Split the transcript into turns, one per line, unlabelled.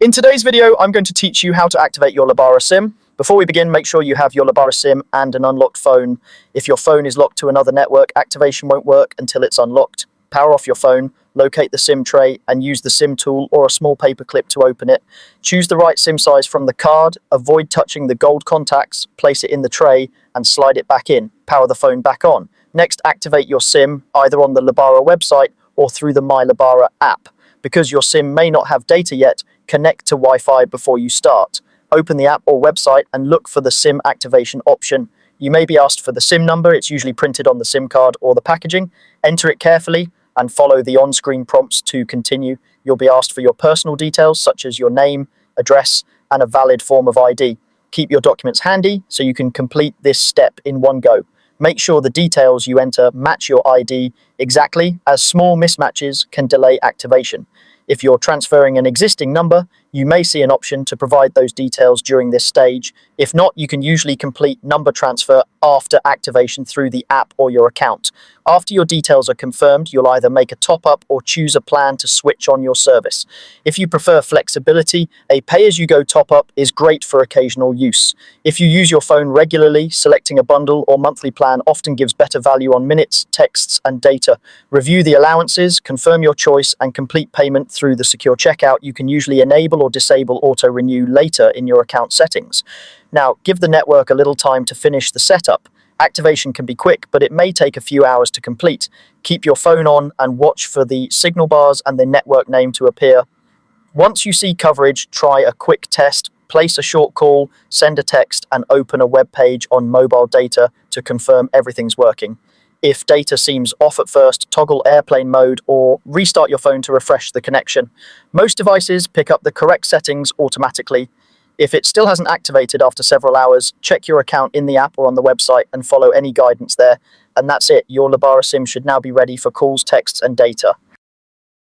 In today's video, I'm going to teach you how to activate your Lebara SIM. Before we begin, make sure you have your Lebara SIM and an unlocked phone. If your phone is locked to another network, activation won't work until it's unlocked. Power off your phone, locate the SIM tray, and use the SIM tool or a small paper clip to open it. Choose the right SIM size from the card, avoid touching the gold contacts, place it in the tray, and slide it back in. Power the phone back on. Next, activate your SIM either on the Lebara website or through the My Lebara app. Because your SIM may not have data yet, connect to Wi-Fi before you start. Open the app or website and look for the SIM activation option. You may be asked for the SIM number. It's usually printed on the SIM card or the packaging. Enter it carefully and follow the on-screen prompts to continue. You'll be asked for your personal details such as your name, address, and a valid form of ID. Keep your documents handy so you can complete this step in one go. Make sure the details you enter match your ID exactly, as small mismatches can delay activation. If you're transferring an existing number, you may see an option to provide those details during this stage. If not, you can usually complete number transfer after activation through the app or your account. After your details are confirmed, you'll either make a top-up or choose a plan to switch on your service. If you prefer flexibility, a pay-as-you-go top-up is great for occasional use. If you use your phone regularly, selecting a bundle or monthly plan often gives better value on minutes, texts, and data. Review the allowances, confirm your choice, and complete payment through the secure checkout. You can usually enable or disable auto-renew later in your account settings. Now, give the network a little time to finish the setup. Activation can be quick, but it may take a few hours to complete. Keep your phone on and watch for the signal bars and the network name to appear. Once you see coverage, try a quick test, place a short call, send a text, and open a web page on mobile data to confirm everything's working. If data seems off at first, toggle airplane mode or restart your phone to refresh the connection. Most devices pick up the correct settings automatically. If it still hasn't activated after several hours, check your account in the app or on the website and follow any guidance there. And that's it. Your Lebara SIM should now be ready for calls, texts, and data.